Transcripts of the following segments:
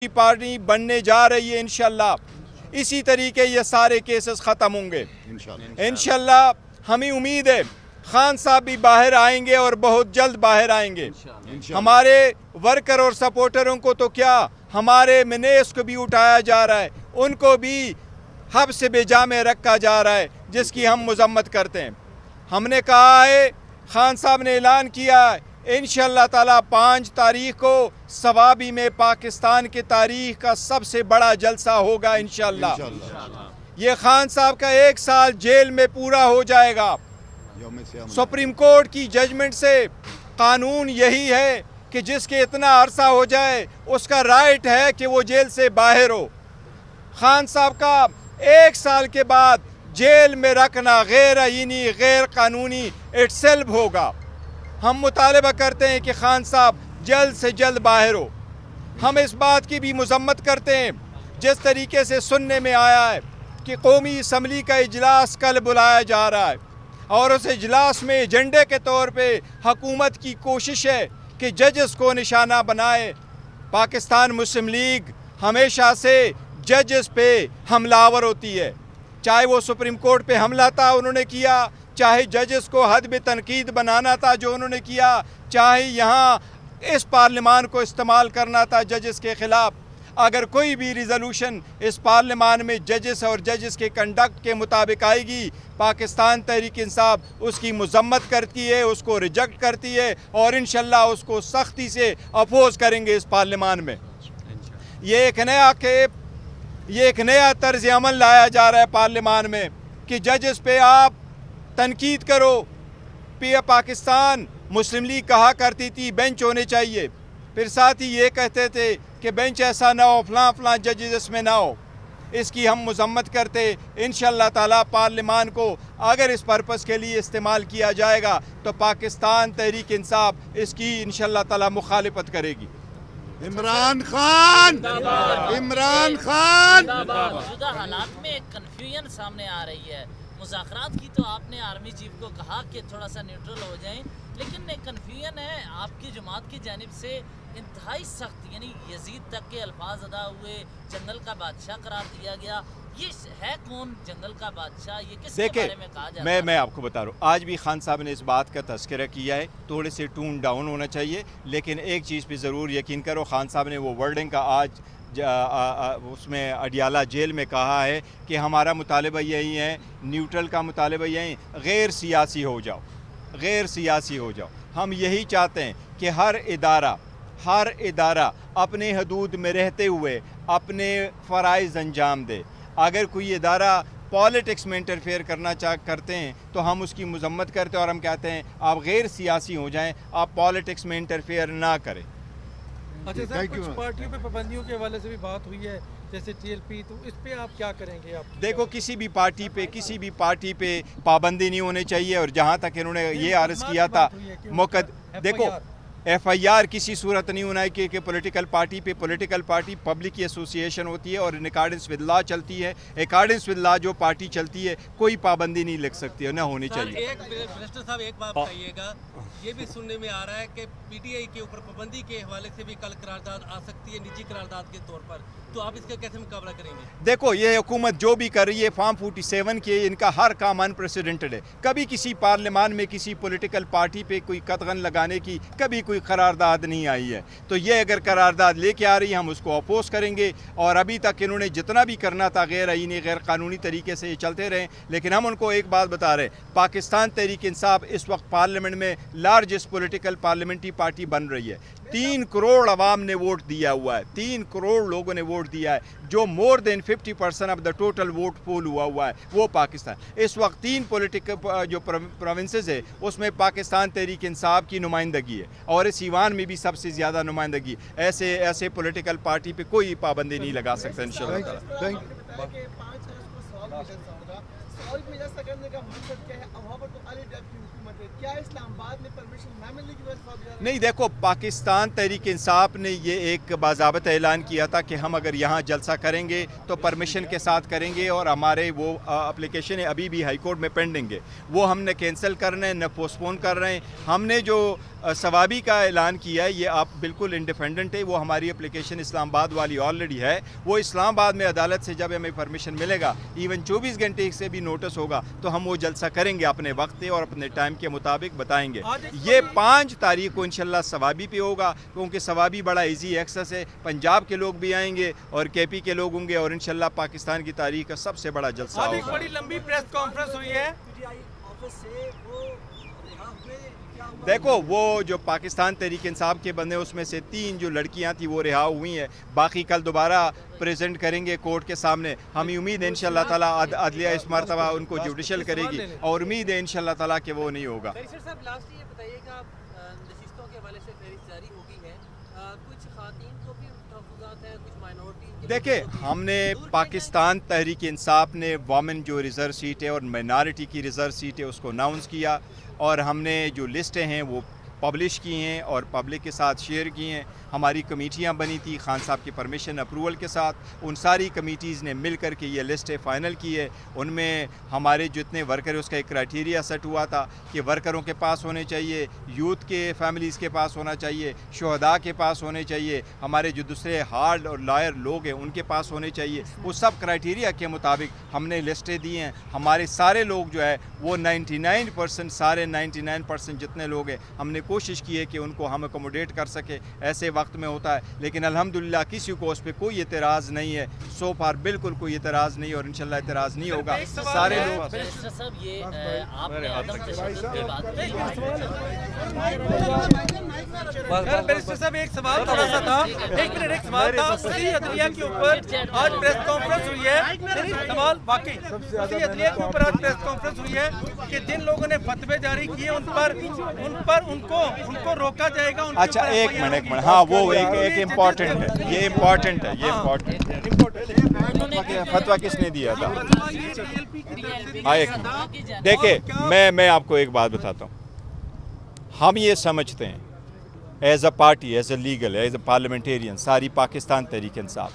Party बनने जा रही है इंशाल्लाह। इसी तरीके ये सारे केसेस ख़त्म होंगे इंशाल्लाह। हमें उम्मीद है खान साहब भी बाहर आएंगे और बहुत जल्द बाहर आएंगे। हमारे वर्कर और सपोर्टरों को तो क्या, हमारे मिनेस को भी उठाया जा रहा है, उनको भी हब्स बेजा में रखा जा रहा है, जिसकी हम मजम्मत करते हैं। हमने कहा है, खान साहब ने ऐलान किया है, इंशाअल्लाह ताला 5 तारीख को सवाबी में पाकिस्तान की तारीख का सबसे बड़ा जलसा होगा इंशाअल्लाह। ये खान साहब का 1 साल जेल में पूरा हो जाएगा। सुप्रीम कोर्ट की जजमेंट से कानून यही है कि जिसके इतना अरसा हो जाए उसका राइट है कि वो जेल से बाहर हो। खान साहब का 1 साल के बाद जेल में रखना गैर आईनी, गैर कानूनी इटसेल्फ होगा। हम मुतालबा करते हैं कि खान साहब जल्द से जल्द बाहर हो। हम इस बात की भी मजम्मत करते हैं, जिस तरीके से सुनने में आया है कि कौमी असम्बली का इजलास कल बुलाया जा रहा है और उस इजलास में एजेंडे के तौर पे हुकूमत की कोशिश है कि जजेस को निशाना बनाए। पाकिस्तान मुस्लिम लीग हमेशा से जजेस पे हमलावर होती है, चाहे वो सुप्रीम कोर्ट पे हमला था उन्होंने किया, चाहे जजेस को हद में तनकीद बनाना था जो उन्होंने किया, चाहे यहाँ इस पार्लियामान को इस्तेमाल करना था जजेस के ख़िलाफ़। अगर कोई भी रिजोल्यूशन इस पार्लियामान में जजेस और जजेस के कंडक्ट के मुताबिक आएगी, पाकिस्तान तहरीक इंसाफ उसकी मजम्मत करती है, उसको रिजेक्ट करती है और इंशाल्लाह उसको सख्ती से अपोज करेंगे इस पार्लियामान में। ये एक नया तर्ज अमल लाया जा रहा है पार्लियामान में कि जजेस पे आप तनकीद करो। पाकिस्तान मुस्लिम लीग कहा करती थी बेंच होने चाहिए, फिर साथ ही ये कहते थे कि बेंच ऐसा ना हो, फलां जजेस इसमें ना हो। इसकी हम मजम्मत करते इंशाअल्लाह ताला पार्लियामान को अगर इस पर्पस के लिए इस्तेमाल किया जाएगा तो पाकिस्तान तहरीक इंसाफ इसकी इंशाअल्लाह ताला मुखालिफत करेगी। इमरान खान मौजूदा हालात में एक कन्फ्यूजन सामने आ रही है। मुज़ाकरात की तो आपने आर्मी चीफ को कहा कि थोड़ा सा न्यूट्रल हो जाएं, लेकिन एक कन्फ्यूजन है आपकी जमात की जानिब से इंतहाई सख्त, यानी यजीद तक के अल्फाज अदा हुए, जंगल का बादशाह करार दिया गया। ये है कौन जंगल का बादशाह, ये किसके बारे में कहा जाता है? मैं आपको बता रहा हूँ, आज भी खान साहब ने इस बात का तस्करा किया है, थोड़े से टून डाउन होना चाहिए, लेकिन एक चीज़ पे ज़रूर यकीन करो, खान साहब ने वो वर्डिंग का आज उसमें अडियाला जेल में कहा है कि हमारा मुतालिबा यही है, न्यूट्रल का मुतालिबा यही, गैर सियासी हो जाओ, गैर सियासी हो जाओ। हम यही चाहते हैं कि हर इदारा अपने हदूद में रहते हुए अपने फ़राइज़ अंजाम दे। अगर कोई इदारा पॉलिटिक्स में इंटरफेयर करना करते हैं तो हम उसकी मजम्मत करते हैं और हम कहते हैं आप गैर सियासी हो जाएं, आप पॉलिटिक्स में इंटरफेयर ना करें। अच्छा सर, कुछ पार्टियों पे पाबंदियों के हवाले से भी बात हुई है, जैसे टीएलपी, तो इस पे आप क्या करेंगे? आप देखो, किसी भी पार्टी पे पाबंदी नहीं होनी चाहिए। और जहाँ तक इन्होंने ये अर्ज़ किया था देखो, FIR किसी सूरत नहीं होना है कि पॉलिटिकल पार्टी पब्लिक की एसोसिएशन होती है और इन अकॉर्डेंस विद लॉ चलती है। अकॉर्डेंस विद लॉ जो पार्टी चलती है, कोई पाबंदी नहीं लग सकती है, ना होनी चाहिए। मिनिस्टर साहब एक बात बताइएगा, ये भी सुनने में आ रहा है कि PTI के ऊपर पाबंदी के हवाले से भी कल करारदाद आ सकती है, निजी करारदाद के तौर पर, तो आप इसका कैसे मुकाबला करेंगे? देखो, ये हुकूमत जो भी कर रही है, फॉर्म 47 के इनका हर काम अनप्रेसिडेंटेड है। कभी किसी पार्लियामान में किसी पॉलिटिकल पार्टी पे कोई कतगन लगाने की कभी कोई करारदाद नहीं आई है। तो ये अगर करारदाद लेके आ रही है, हम उसको अपोज करेंगे। और अभी तक इन्होंने जितना भी करना था गैर आईनी, गैर कानूनी तरीके से ये चलते रहे। लेकिन हम उनको एक बात बता रहे हैं, पाकिस्तान तहरीक इंसाफ इस वक्त पार्लियामेंट में लार्जेस्ट पॉलिटिकल पार्लियामेंट्री पार्टी बन रही है। 3 करोड़ अवाम ने वोट दिया हुआ है, 3 करोड़ लोगों ने वोट दिया है, जो more than 50% of the total vote poll हुआ है वो पाकिस्तान। इस वक्त 3 पॉलिटिकल जो प्रोविंसेस है उसमें पाकिस्तान तहरीक इंसाफ की नुमाइंदगी है और इस ईवान में भी सबसे ज़्यादा नुमाइंदगी। ऐसे पॉलिटिकल पार्टी पे कोई पाबंदी नहीं लगा सकता इंशाअल्लाह। फौज में जैसा करने का मकसद क्या है? अब वहाँ पर तो अली टाइप की हुकूमत है, क्या इस्लामाबाद में परमिशन ना मिलने की वजह से फौज जा रहा है? नहीं, देखो, पाकिस्तान तहरीक इंसाफ ने ये एक बाज़ाबत ऐलान किया था कि हम अगर यहाँ जलसा करेंगे तो परमिशन के साथ करेंगे, और हमारे वो एप्लीकेशन अभी भी हाई कोर्ट में पेंडिंग है, वो हमने कैंसिल कर रहे हैं, न पोस्टपोन कर रहे हैं। हमने जो सवाबी का ऐलान किया है ये आप बिल्कुल इंडिपेंडेंट है, वो हमारी एप्लीकेशन इस्लामाबाद वाली ऑलरेडी है, वो इस्लामाबाद में अदालत से जब हमें परमिशन मिलेगा, इवन 24 घंटे से भी नोटिस होगा, तो हम वो जलसा करेंगे अपने वक्त पे और अपने टाइम के मुताबिक बताएंगे। ये 5 तारीख को इंशाल्लाह सवाबी पे होगा, क्योंकि सवाबी बड़ा इजी एक्सेस है, पंजाब के लोग भी आएंगे और केपी के लोग होंगे, और इंशाल्लाह पाकिस्तान की तारीख का सबसे बड़ा जलसा आज एक होगा। बड़ी लंबी प्रेस कॉन्फ्रेंस हुई है। देखो, वो जो पाकिस्तान तहरीक इंसाफ के बंदे उसमें से 3 जो लड़कियां थी वो रिहा हुई हैं, बाकी कल दोबारा प्रेजेंट करेंगे कोर्ट के सामने। हमें उम्मीद है इंशाल्लाह ताला अदलिया इस मरतबा उनको जुडिशल करेगी, और उम्मीद है इंशाल्लाह ताला कि वो नहीं होगा। बैरिस्टर साहब, लास्ट ये बताइएगा, नशिस्तों के हवाले से फहरिस्त जारी हो गई है, कुछ खातीन को भी तहफ़्फ़ुज़ात हैं, कुछ माइनॉरिटी। देखिए, हमने पाकिस्तान तहरीक इंसाफ ने वोमेन जो रिज़र्व सीट है और माइनॉरिटी की रिज़र्व सीट है उसको अनाउंस किया, और हमने जो लिस्टें हैं वो पब्लिश की हैं और पब्लिक के साथ शेयर की हैं। हमारी कमेटियां बनी थी खान साहब की परमिशन अप्रूवल के साथ, उन सारी कमेटीज़ ने मिल कर के ये लिस्टें फ़ाइनल की है। उनमें हमारे जितने वर्कर, उसका एक क्राइटेरिया सेट हुआ था कि वर्करों के पास होने चाहिए, यूथ के फैमिलीज़ के पास होना चाहिए, शुहदा के पास होने चाहिए, हमारे जो दूसरे हार्ड और लॉयर लोग हैं उनके पास होने चाहिए। वो सब क्राइटेरिया के मुताबिक हमने लिस्टें दी हैं। हमारे सारे लोग जो है वो 99% सारे 99% जितने लोग हैं हमने कोशिश की है कि उनको हम अकोमोडेट कर सके। ऐसे वक्त में होता है, लेकिन अल्हम्दुलिल्लाह किसी को उस पर कोई एतराज़ नहीं है, सो फार बिल्कुल कोई एतराज़ नहीं, और इंशाल्लाह एतराज़ नहीं होगा। सारे लोग बैरिस्टर साहब, ये आपने अदम तशद्दुद की बात की। बैरिस्टर साहब, एक सवाल थोड़ा सा था, एक मिनट, एक सवाल था उसी अदलिया के ऊपर आज प्रेस कॉन्फ्रेंस हुई है। सवाल वाकई उसी अदलिया के ऊपर आज प्रेस कॉन्फ्रेंस हुई है कि जिन लोगों ने फतवे जारी किए उनको रोका जाएगा। अच्छा, एक मिनट, हाँ, वो एक इम्पॉर्टेंट है, ये इम्पॉर्टेंट है, ये इम्पॉर्टेंट है। फतवा किसने दिया था? हाँ, एक मिनट, देखिए, मैं आपको एक बात बताता हूँ। हम ये समझते हैं as a party, as a legal, as a parliamentarian, सारी पाकिस्तान तहरीक इंसाफ,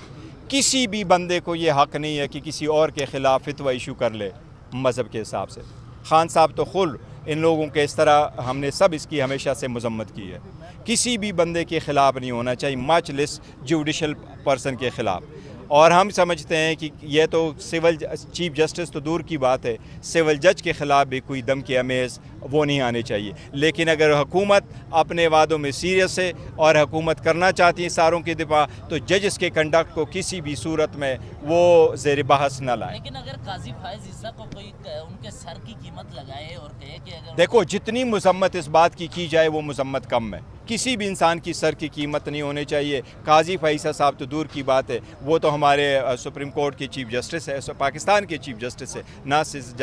किसी भी बंदे को ये हक़ नहीं है कि किसी और के ख़िलाफ़ फतवा इशू कर ले मज़हब के हिसाब से। खान साहब तो खुद इन लोगों के इस तरह, हमने सब इसकी हमेशा से मजम्मत की है। किसी भी बंदे के ख़िलाफ़ नहीं होना चाहिए, मच लेस जुडिशल पर्सन के ख़िलाफ़। और हम समझते हैं कि यह तो सिविल चीफ जस्टिस तो दूर की बात है, सिविल जज के ख़िलाफ़ भी कोई दम के अमेज़ वो नहीं आने चाहिए। लेकिन अगर हुकूमत अपने वादों में सीरियस है और हुकूमत करना चाहती है सारों की दिफा, तो जजेस के कंडक्ट को किसी भी सूरत में वो ज़ेर बहस न लाए। लेकिन अगर काजी फायज़ ईसा को कोई उनके सर की कीमत लगाए और कहे कि अगर देखो, जितनी मजम्मत इस बात की जाए वो मजम्मत कम है। किसी भी इंसान की सर की कीमत नहीं होनी चाहिए। काजी फैसल साहब तो दूर की बात है, वो तो हमारे सुप्रीम कोर्ट के चीफ जस्टिस है, पाकिस्तान के चीफ जस्टिस है, ना जस्टिस